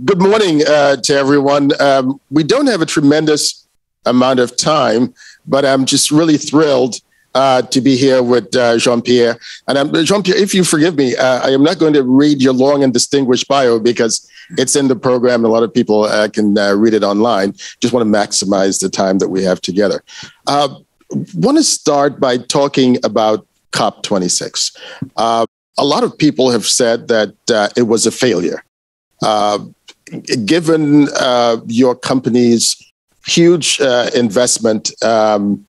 Good morning to everyone. We don't have a tremendous amount of time, but I'm just really thrilled to be here with Jean-Pierre. And Jean-Pierre, if you forgive me, I am not going to read your long and distinguished bio because it's in the program. And a lot of people can read it online. Just want to maximize the time that we have together. Want to start by talking about COP26. A lot of people have said that it was a failure. Given your company's huge investment in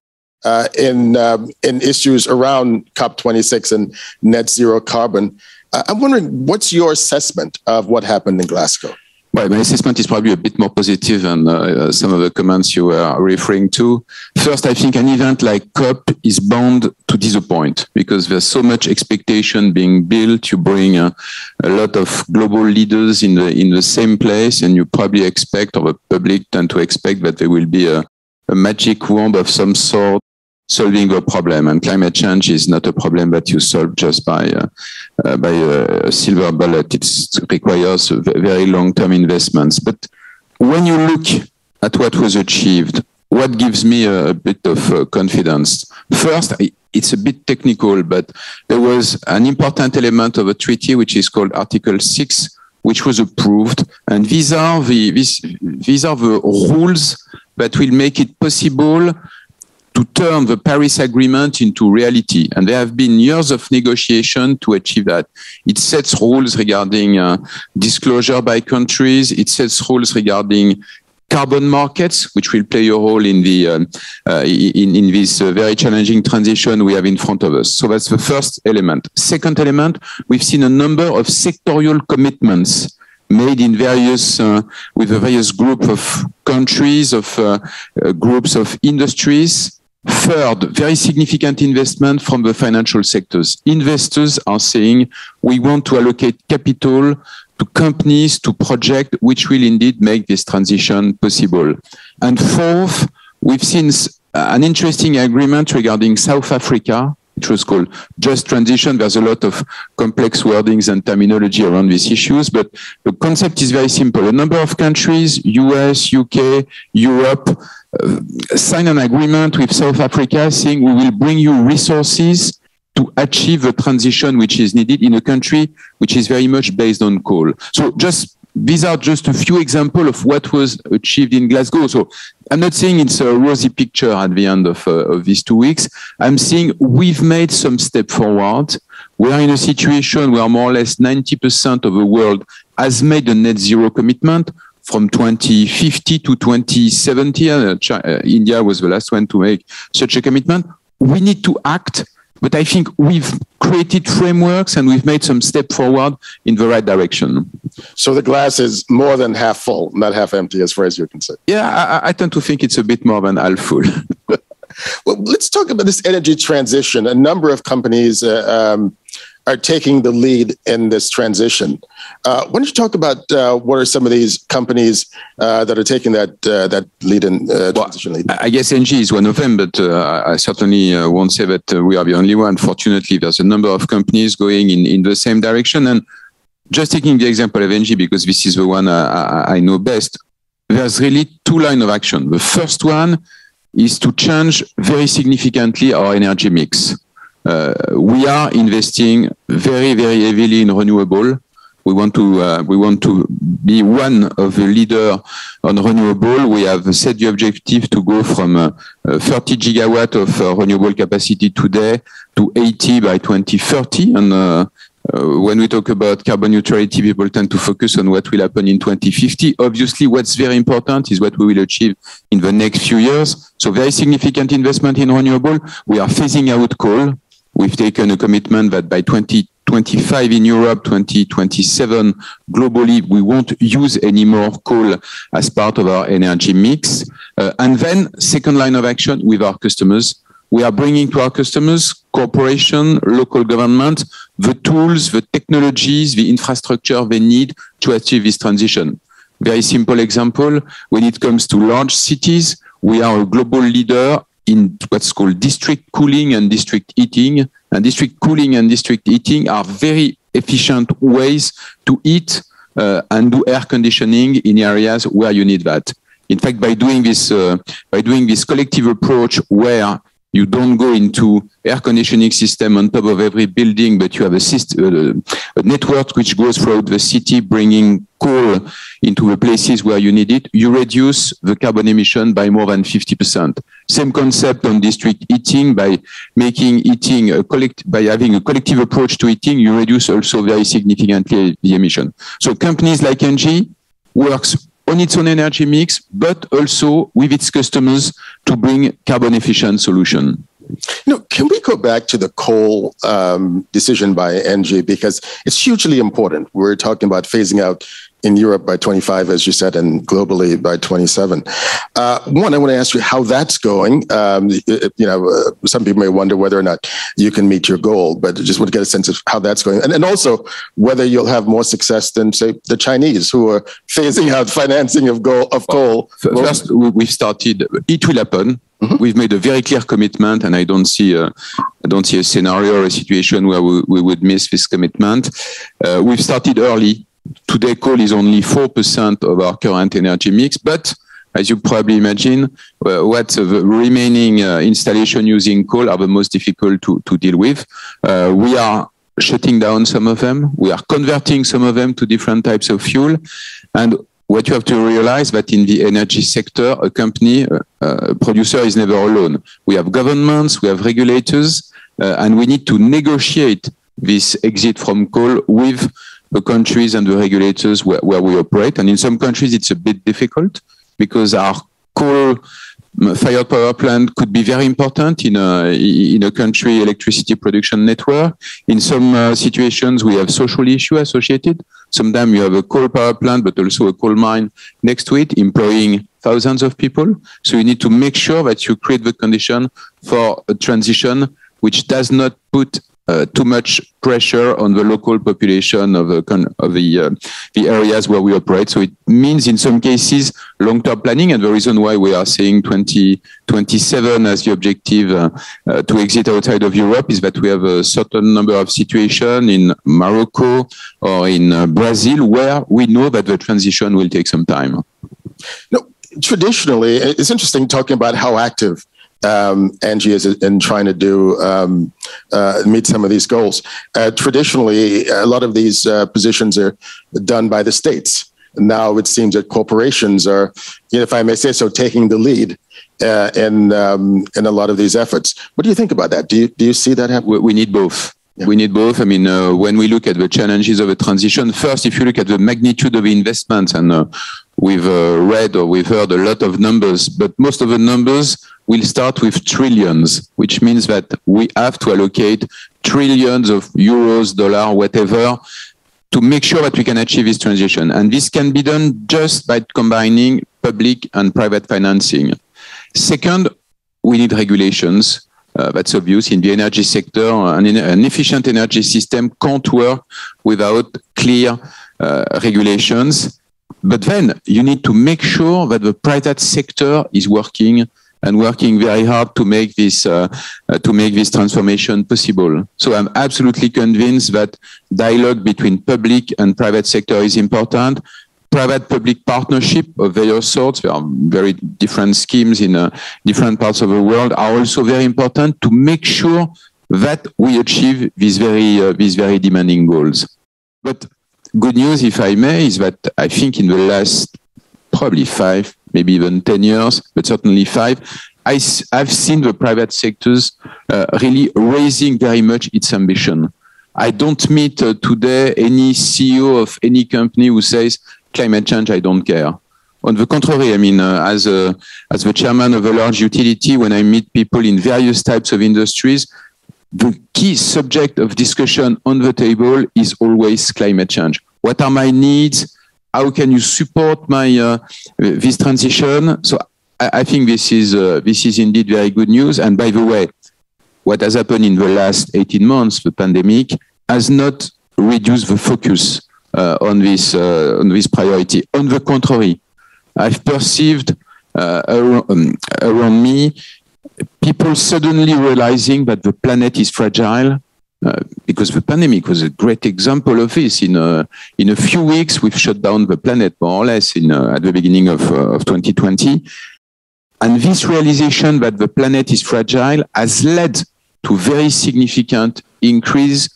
issues around COP26 and net zero carbon, I'm wondering, what's your assessment of what happened in Glasgow? Well, my assessment is probably a bit more positive than some of the comments you were referring to. First, I think an event like COP is bound to disappoint because there's so much expectation being built. You bring a lot of global leaders in the same place, and you probably expect, or the public tend to expect, that there will be a magic wand of some sort solving the problem. And climate change is not a problem that you solve just by a silver bullet. It requires very long-term investments. But when you look at what was achieved, what gives me a bit of confidence? First, it's a bit technical, but there was an important element of a treaty, which is called Article 6, which was approved. And these are the rules that will make it possible to turn the Paris Agreement into reality. And there have been years of negotiation to achieve that. It sets rules regarding disclosure by countries. It sets rules regarding carbon markets, which will play a role in this very challenging transition we have in front of us. So that's the first element. Second element, we've seen a number of sectorial commitments made in with a various group of countries, of groups of industries. Third, very significant investment from the financial sectors. Investors are saying, we want to allocate capital to companies, to projects which will indeed make this transition possible. And fourth, we've seen an interesting agreement regarding South Africa, which was called Just Transition. There's a lot of complex wordings and terminology around these issues, but the concept is very simple. A number of countries, US, UK, Europe, sign an agreement with South Africa saying we will bring you resources to achieve the transition which is needed in a country which is very much based on coal. So these are just a few examples of what was achieved in Glasgow. So I'm not saying it's a rosy picture at the end of these 2 weeks. I'm saying we've made some step forward. We are in a situation where more or less 90% of the world has made a net zero commitment from 2050 to 2070. India was the last one to make such a commitment. We need to act, but I think we've created frameworks and we've made some step forward in the right direction. So the glass is more than half full, not half empty, as far as you're concerned. Yeah, I tend to think it's a bit more than half full. Well, let's talk about this energy transition. A number of companies are taking the lead in this transition. Why don't you talk about what are some of these companies that are taking that lead in transition lead? I guess ENGIE is one of them, but I certainly won't say that we are the only one. Fortunately, there's a number of companies going in the same direction. And just taking the example of ENGIE, because this is the one I know best, there's really two lines of action. The first one is to change very significantly our energy mix. We are investing very, very heavily in renewable. We want to be one of the leader on renewable. We have set the objective to go from 30 gigawatt of renewable capacity today to 80 by 2030. And when we talk about carbon neutrality, people tend to focus on what will happen in 2050. Obviously, what's very important is what we will achieve in the next few years. So very significant investment in renewable. We are phasing out coal. We've taken a commitment that by 2025 in Europe, 2027 globally, we won't use any more coal as part of our energy mix. And then second line of action with our customers. We are bringing to our customers, corporation, local government, the tools, the technologies, the infrastructure they need to achieve this transition. Very simple example, when it comes to large cities, we are a global leader in what's called district cooling and district heating. And district cooling and district heating are very efficient ways to heat and do air conditioning in areas where you need that. In fact, by doing this collective approach where you don't go into air conditioning system on top of every building, but you have a network which goes throughout the city, bringing coal into the places where you need it, you reduce the carbon emission by more than 50%. Same concept on district heating. By making heating by having a collective approach to heating, you reduce also very significantly the emission. So companies like ENGIE works on its own energy mix, but also with its customers to bring carbon efficient solution. Can we go back to the coal decision by ENGIE, because it's hugely important. We're talking about phasing out in Europe by 25, as you said, and globally by 27. One, I want to ask you how that's going. Some people may wonder whether or not you can meet your goal, but I just want to get a sense of how that's going. And also whether you'll have more success than, say, the Chinese, who are phasing out financing of coal. First, we've started, it will happen. Mm-hmm. We've made a very clear commitment, and I don't see a scenario or a situation where we would miss this commitment. We've started early. Today, coal is only 4% of our current energy mix, but as you probably imagine, what the remaining installation using coal are the most difficult to deal with. We are shutting down some of them. We are converting some of them to different types of fuel. And what you have to realize that in the energy sector, a company, a producer is never alone. We have governments, we have regulators, and we need to negotiate this exit from coal with the countries and the regulators where we operate. And in some countries, it's a bit difficult because our coal-fired power plant could be very important in a country electricity production network. In some situations, we have social issues associated. Sometimes you have a coal power plant, but also a coal mine next to it, employing thousands of people. So you need to make sure that you create the condition for a transition which does not put too much pressure on the local population of the areas where we operate. So it means in some cases long-term planning, and the reason why we are saying 2027 as the objective to exit outside of Europe is that we have a certain number of situations in Morocco or in Brazil where we know that the transition will take some time. No, traditionally, it's interesting talking about how active ENGIE is in trying to meet some of these goals. Traditionally, a lot of these positions are done by the states. Now it seems that corporations are, if I may say so, taking the lead in a lot of these efforts. What do you think about that? Do you see that happen? We need both. Yeah. We need both. I mean, when we look at the challenges of a transition, first, if you look at the magnitude of investments, and we've read or we've heard a lot of numbers, but most of the numbers will start with trillions, which means that we have to allocate trillions of euros, dollars, whatever, to make sure that we can achieve this transition. And this can be done just by combining public and private financing. Second, we need regulations. That's obvious in the energy sector. An efficient energy system can't work without clear regulations. But then you need to make sure that the private sector is working very hard to make this transformation possible. So I'm absolutely convinced that dialogue between public and private sector is important. Private-public partnership of various sorts, there are very different schemes in different parts of the world, are also very important to make sure that we achieve these very demanding goals. But good news, if I may, is that I think in the last probably 5, maybe even 10 years, but certainly 5, I've seen the private sectors really raising very much its ambition. I don't meet today any CEO of any company who says, climate change, I don't care. On the contrary, I mean, as the chairman of a large utility, when I meet people in various types of industries, the key subject of discussion on the table is always climate change. What are my needs? How can you support my this transition? So I think this is indeed very good news. And by the way, what has happened in the last 18 months, the pandemic, has not reduced the focus on this priority. On the contrary, I've perceived around me people suddenly realizing that the planet is fragile because the pandemic was a great example of this. In a few weeks, we've shut down the planet more or less at the beginning of 2020. And this realization that the planet is fragile has led to very significant increase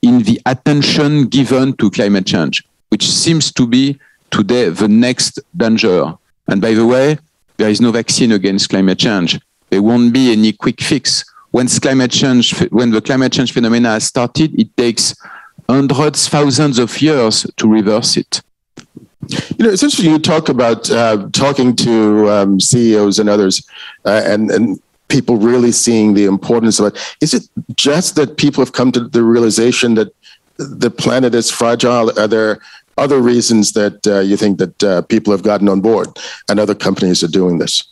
in the attention given to climate change, which seems to be today the next danger. And by the way, there is no vaccine against climate change. There won't be any quick fix. When the climate change phenomena has started, it takes hundreds, thousands of years to reverse it. You know, it's interesting you talk about talking to CEOs and others and people really seeing the importance of it. Is it just that people have come to the realization that the planet is fragile? Are there other reasons that you think that people have gotten on board and other companies are doing this?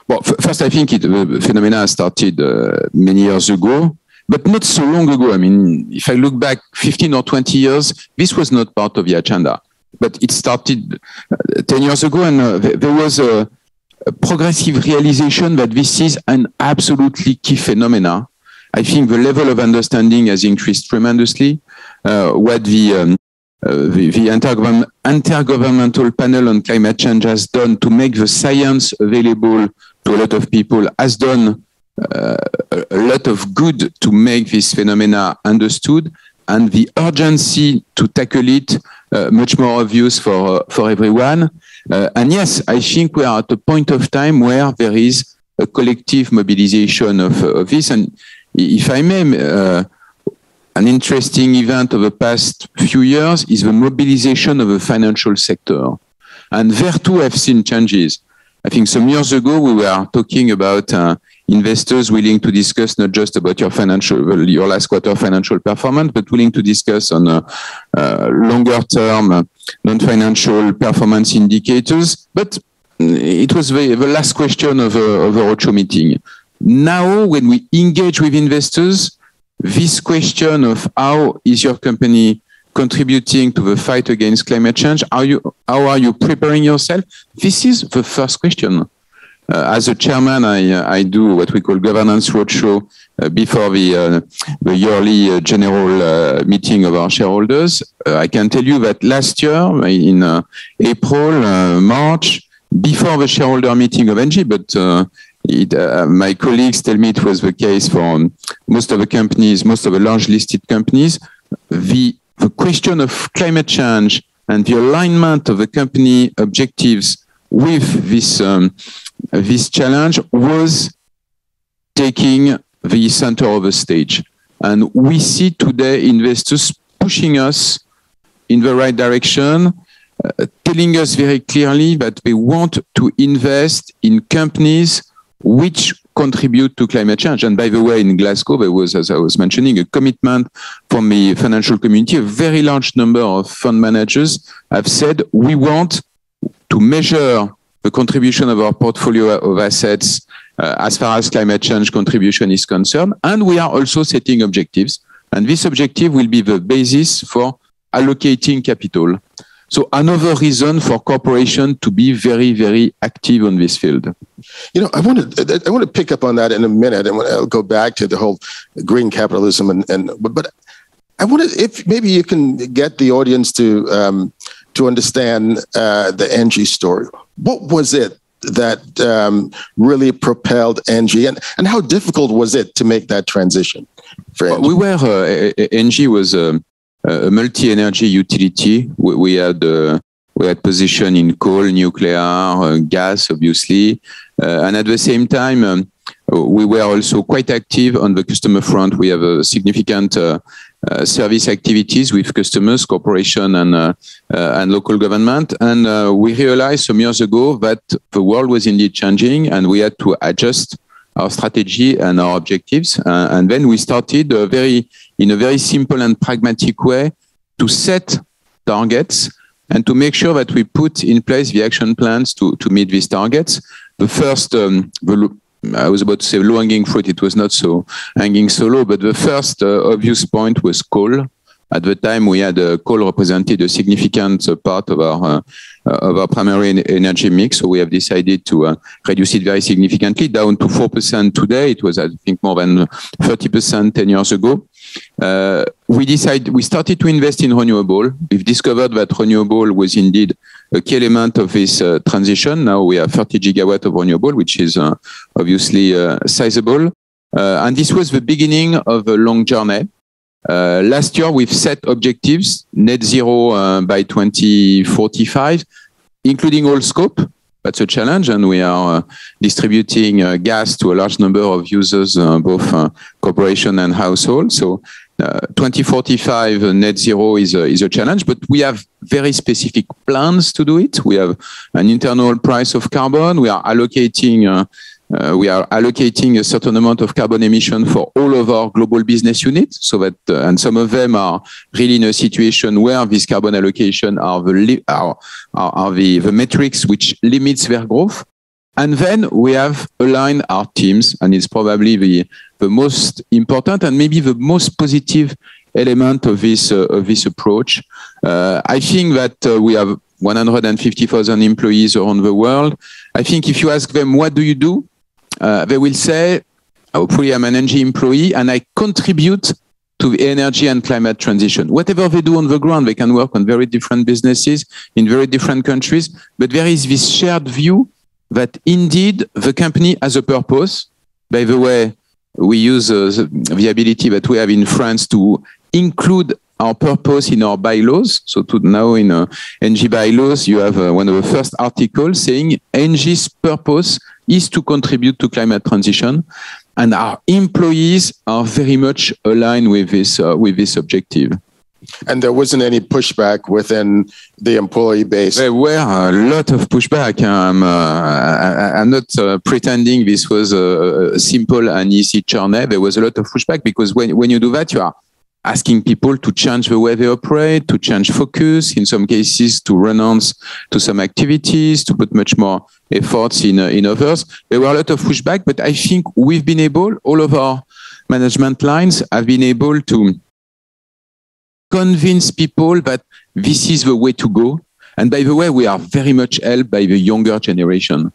Well, first, I think the phenomena started many years ago, but not so long ago. I mean, if I look back 15 or 20 years, this was not part of the agenda. But it started 10 years ago, and there was a progressive realization that this is an absolutely key phenomena. I think the level of understanding has increased tremendously. What the Intergovernmental Panel on Climate Change has done to make the science available to a lot of people has done a lot of good to make this phenomena understood, and the urgency to tackle it much more obvious for everyone. And yes, I think we are at a point of time where there is a collective mobilization of this. And if I may, an interesting event of the past few years is the mobilization of the financial sector. And there too I've seen changes. I think some years ago we were talking about investors willing to discuss not just about your last quarter financial performance, but willing to discuss on longer term non-financial performance indicators. But it was the last question of a roadshow meeting. Now, when we engage with investors, this question of how is your company contributing to the fight against climate change, how are you preparing yourself? This is the first question. As a chairman, I do what we call governance roadshow before the yearly general meeting of our shareholders. I can tell you that last year, in April, March, before the shareholder meeting of ENGIE, but my colleagues tell me it was the case for most of the companies, most of the large listed companies, the question of climate change and the alignment of the company objectives with this challenge was taking the center of the stage. And we see today investors pushing us in the right direction, telling us very clearly that they want to invest in companies which contribute to climate change. And by the way, in Glasgow, there was, as I was mentioning, a commitment from the financial community. A very large number of fund managers have said, we want to measure the contribution of our portfolio of assets as far as climate change contribution is concerned. And we are also setting objectives. And this objective will be the basis for allocating capital. So another reason for corporations to be very, very active on this field. You know, I want to pick up on that in a minute, and I'll go back to the whole green capitalism. But I want to, if maybe you can get the audience to understand the ENGIE story. What was it that really propelled ENGIE, and how difficult was it to make that transition for ENGIE? ENGIE was a multi-energy utility. We had position in coal, nuclear, gas, obviously, and at the same time, we were also quite active on the customer front. We have a significant service activities with customers, corporation, and local government. And we realized some years ago that the world was indeed changing, and we had to adjust our strategy and our objectives. And then we started in a very simple and pragmatic way to set targets and to make sure that we put in place the action plans to meet these targets. The first, I was about to say low-hanging fruit, it was not so hanging so low, but the first obvious point was coal. At the time, we had coal represented a significant part of our primary energy mix. So we have decided to reduce it very significantly, down to 4% today. It was, I think, more than 30% 10 years ago. we started to invest in renewable. We've discovered that renewable was indeed a key element of this transition. Now we have 30 gigawatt of renewable, which is obviously sizable. And this was the beginning of a long journey. Last year, we've set objectives, net zero by 2045, including all scope. That's a challenge, and we are distributing gas to a large number of users, both corporation and household. So 2045 net zero is a challenge, but we have very specific plans to do it. We have an internal price of carbon. We are allocating a certain amount of carbon emission for all of our global business units, so that and some of them are really in a situation where this carbon allocation are the metrics which limits their growth. And then we have aligned our teams, and it's probably the most important and maybe the most positive element of this approach. I think that we have 150,000 employees around the world. I think if you ask them, what do you do? They will say, hopefully I'm an ENGIE employee and I contribute to the energy and climate transition. Whatever they do on the ground, they can work on very different businesses in very different countries, but there is this shared view that indeed the company has a purpose. By the way, we use the ability that we have in France to include our purpose in our bylaws. So now in ENGIE bylaws, you have one of the first articles saying ENGIE's purpose is to contribute to climate transition, and our employees are very much aligned with this objective. And there wasn't any pushback within the employee base? There were a lot of pushback. I'm not pretending this was a simple and easy journey. There was a lot of pushback because when you do that, you are asking people to change the way they operate, to change focus, in some cases to renounce to some activities, to put much more efforts in others. There were a lot of pushback, but I think we've been able, all of our management lines have been able to convince people that this is the way to go. And by the way, we are very much helped by the younger generation.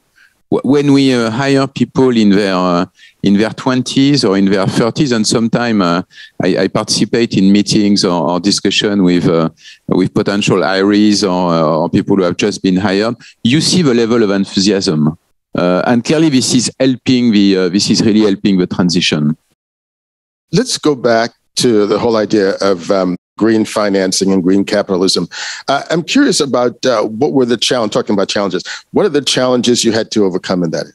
When we hire people in their 20s or in their 30s, and sometimes I participate in meetings or discussion with potential hirees or people who have just been hired, you see the level of enthusiasm, and clearly this is really helping the transition. Let's go back to the whole idea of green financing and green capitalism. I'm curious about what were the challenges, talking about challenges, what are the challenges you had to overcome in that?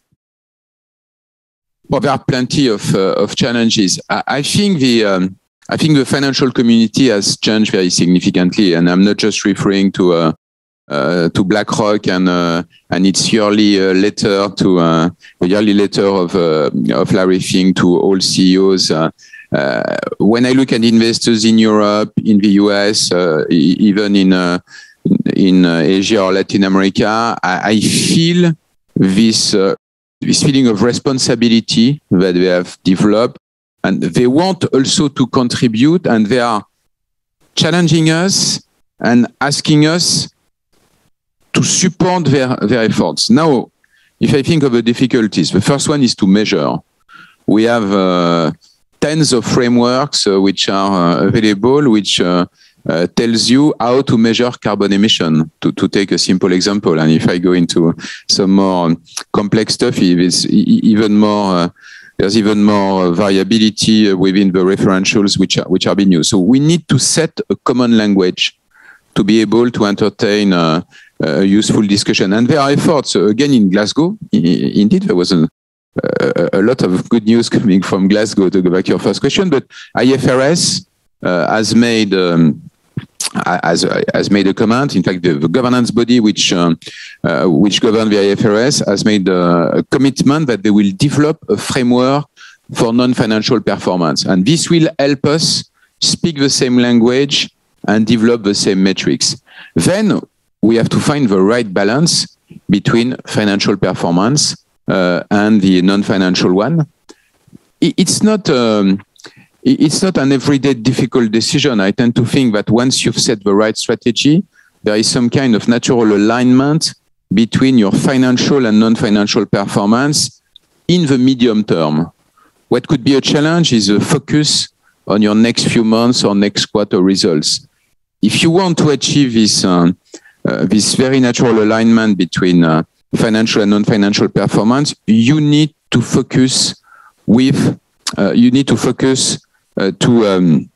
Well, there are plenty of challenges. I think the financial community has changed very significantly, and I'm not just referring to BlackRock and its yearly letter of Larry Fink to all CEOs. When I look at investors in Europe, in the US, even in Asia or Latin America, I feel this feeling of responsibility that they have developed, and they want also to contribute, and they are challenging us and asking us to support their efforts. Now, if I think of the difficulties, the first one is to measure. We have tens of frameworks which are available, which tells you how to measure carbon emission, to take a simple example. And if I go into some more complex stuff, there's even more variability within the referentials which are being used. So we need to set a common language to be able to entertain a useful discussion. And there are efforts, again, in Glasgow. Indeed, there was a lot of good news coming from Glasgow, to go back to your first question, but IFRS has made a comment. In fact, the governance body which govern the IFRS has made a commitment that they will develop a framework for non-financial performance, and this will help us speak the same language and develop the same metrics. Then we have to find the right balance between financial performance and the non-financial one. It's not an everyday difficult decision. I tend to think that once you've set the right strategy, there is some kind of natural alignment between your financial and non-financial performance in the medium term. What could be a challenge is a focus on your next few months or next quarter results. If you want to achieve this very natural alignment between financial and non-financial performance, you need to focus to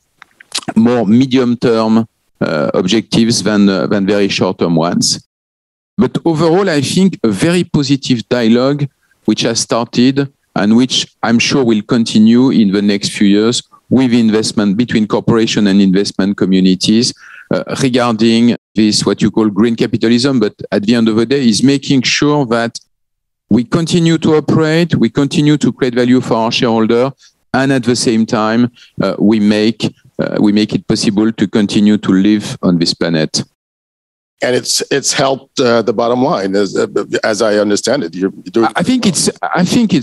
more medium-term objectives than very short-term ones. But overall, I think a very positive dialogue which has started and which I'm sure will continue in the next few years with investment between corporation and investment communities regarding this, what you call green capitalism, but at the end of the day is making sure that we continue to operate, we continue to create value for our shareholder, and at the same time, we make it possible to continue to live on this planet. And it's helped the bottom line, as I understand it. You're doing. I think it's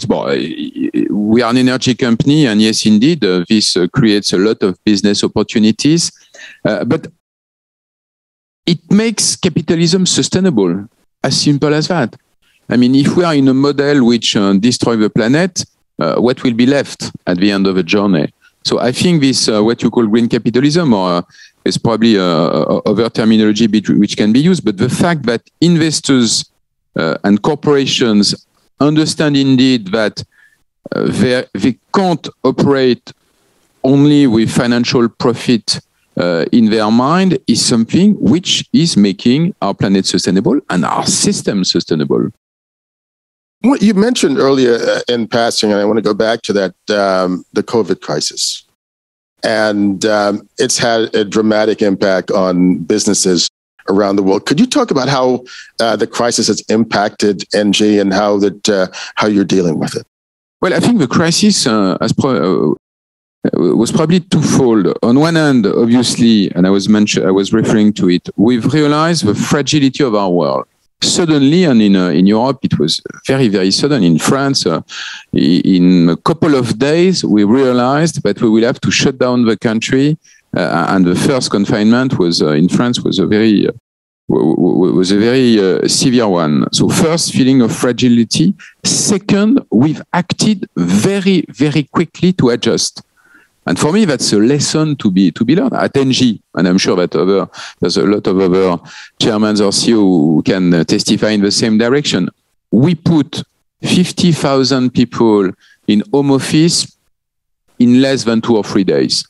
more. We are an energy company, and yes, indeed, this creates a lot of business opportunities, but it makes capitalism sustainable. As simple as that. I mean, if we are in a model which destroys the planet, what will be left at the end of the journey? So I think this, what you call green capitalism, or is probably other terminology which can be used, but the fact that investors and corporations understand indeed that they can't operate only with financial profit in their mind is something which is making our planet sustainable and our system sustainable. What you mentioned earlier in passing, and I want to go back to that, the COVID crisis. And it's had a dramatic impact on businesses around the world. Could you talk about how the crisis has impacted ENGIE and how you're dealing with it? Well, I think the crisis was probably twofold. On one hand, obviously, and I was referring to it, we've realized the fragility of our world. Suddenly, and in Europe, it was very, very sudden. In France, in a couple of days, we realized that we will have to shut down the country. And the first confinement was in France was a very severe one. So first, feeling of fragility. Second, we've acted very, very quickly to adjust. And for me, that's a lesson to be learned at ENGIE. And I'm sure that there's a lot of other chairmen or CEO who can testify in the same direction. We put 50,000 people in home office in less than 2 or 3 days.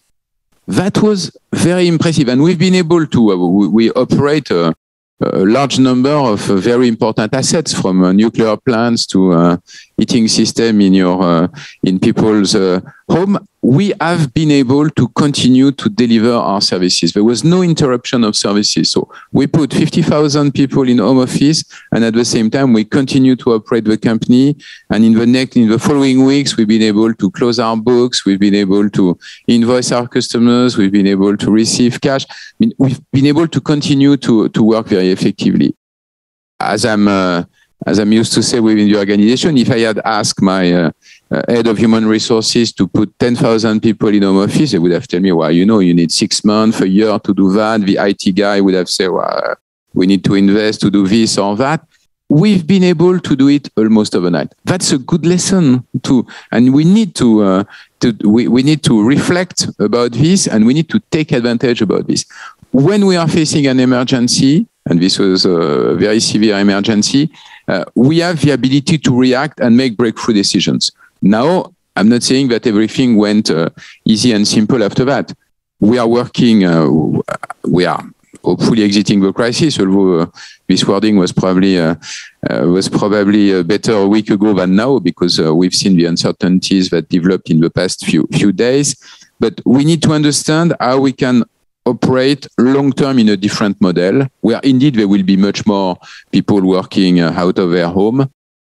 That was very impressive. And we've been able to, we operate a large number of very important assets, from nuclear plants to heating system in people's home. We have been able to continue to deliver our services. There was no interruption of services. So we put 50,000 people in home office, and at the same time, we continue to operate the company. And in the following weeks, we've been able to close our books. We've been able to invoice our customers. We've been able to receive cash. I mean, we've been able to continue to work very effectively. As I'm used to say within the organization, if I had asked my head of human resources to put 10,000 people in home office, they would have told me, well, you need 6 months, a year to do that. The IT guy would have said, well, we need to invest to do this or that. We've been able to do it almost overnight. That's a good lesson and we need to reflect about this, and we need to take advantage about this. When we are facing an emergency, and this was a very severe emergency, we have the ability to react and make breakthrough decisions. Now, I'm not saying that everything went easy and simple after that. We are working, we are hopefully exiting the crisis, although this wording was probably better a week ago than now, because we've seen the uncertainties that developed in the past few days. But we need to understand how we can operate long-term in a different model, where indeed there will be much more people working out of their home.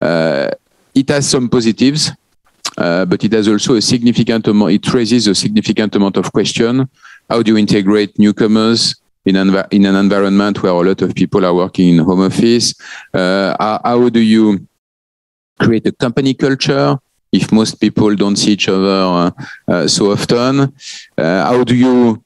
It has some positives, but it has also it raises a significant amount of question. How do you integrate newcomers in an environment where a lot of people are working in home office? How do you create a company culture if most people don't see each other so often? How do you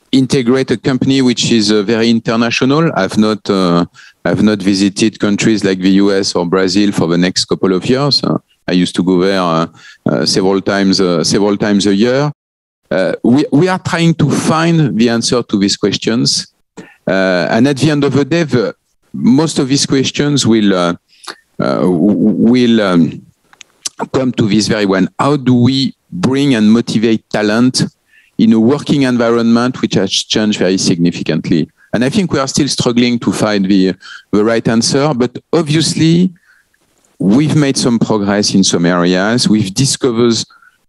integrate a company which is very international? I've not visited countries like the US or Brazil for the next couple of years. I used to go there several times a year. we are trying to find the answer to these questions. And at the end of the day, most of these questions will come to this very one. How do we bring and motivate talent in a working environment which has changed very significantly? And I think we are still struggling to find the right answer, but obviously we've made some progress in some areas. We've discovered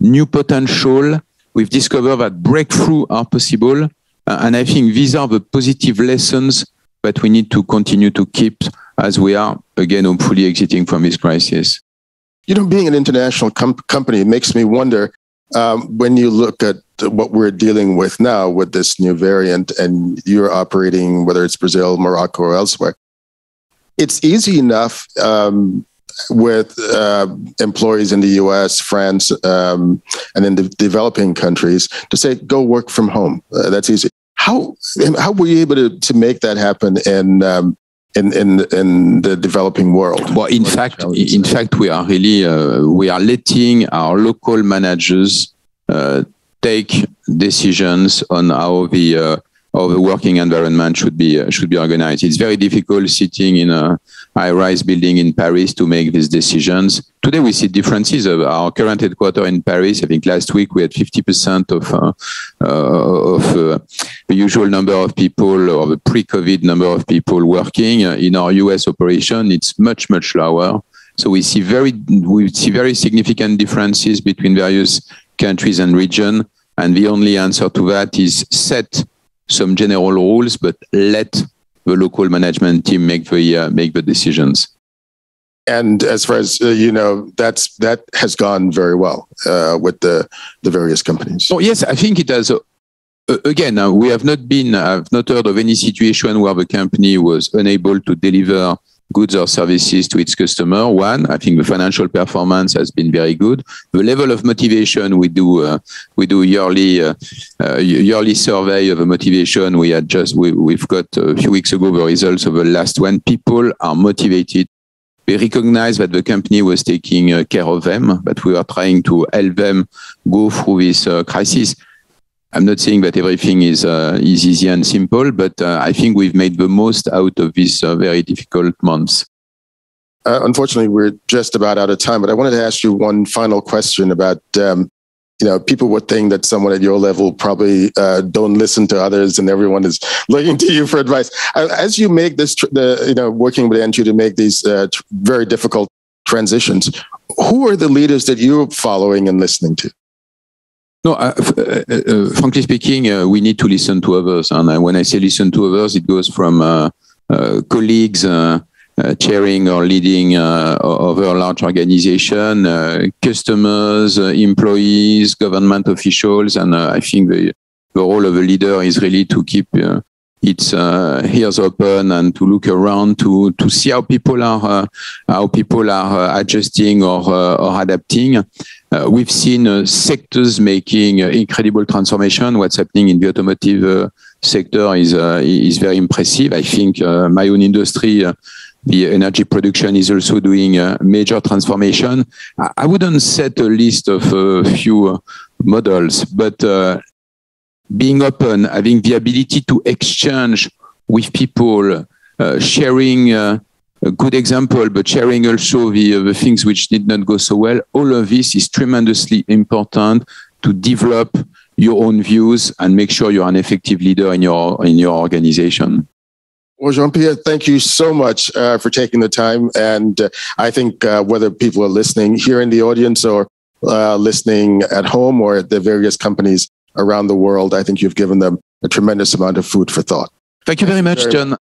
new potential. We've discovered that breakthroughs are possible. And I think these are the positive lessons that we need to continue to keep as we are, again, hopefully exiting from this crisis. You know, being an international company, it makes me wonder, when you look at what we're dealing with now with this new variant, and you're operating, whether it's Brazil, Morocco, or elsewhere, it's easy enough with employees in the US, France, and in the developing countries to say, go work from home. That's easy. How were you able to make that happen in the developing world? Well, in fact, we are really we are letting our local managers take decisions on how the working environment should be organized. It's very difficult sitting in a high-rise building in Paris to make these decisions. Today, we see differences of our current headquarters in Paris. I think last week we had 50% of the usual number of people, or the pre-COVID number of people working. In our US operation, it's much, much lower. So we see very significant differences between various countries and regions. And the only answer to that is set some general rules, but let the local management team make the decisions. And as far as you know, that has gone very well with the various companies. Oh yes, I think it has. Again, we have not heard of any situation where the company was unable to deliver goods or services to its customer. One, I think the financial performance has been very good. The level of motivation we do yearly survey of the motivation. We've got a few weeks ago the results of the last one. People are motivated. They recognize that the company was taking care of them, but we are trying to help them go through this crisis. I'm not saying that everything is easy and simple, but I think we've made the most out of these very difficult months. Unfortunately, we're just about out of time, but I wanted to ask you one final question about, people would think that someone at your level probably don't listen to others and everyone is looking to you for advice. As you make this, working with NG to make these very difficult transitions, who are the leaders that you're following and listening to? No, frankly speaking, we need to listen to others. And when I say listen to others, it goes from colleagues chairing or leading over a large organization, customers, employees, government officials. And I think the role of a leader is really to keep its ears open and to look around to see how people are adjusting or adapting. We've seen sectors making incredible transformation. What's happening in the automotive sector is very impressive. I think my own industry, the energy production, is also doing a major transformation. I wouldn't set a list of a few models, but being open, having the ability to exchange with people, sharing a good example, but sharing also the things which did not go so well. All of this is tremendously important to develop your own views and make sure you're an effective leader in your organization. Well, Jean-Pierre, thank you so much for taking the time. And I think whether people are listening here in the audience or listening at home or at the various companies around the world, I think you've given them a tremendous amount of food for thought. Thank you very much, John.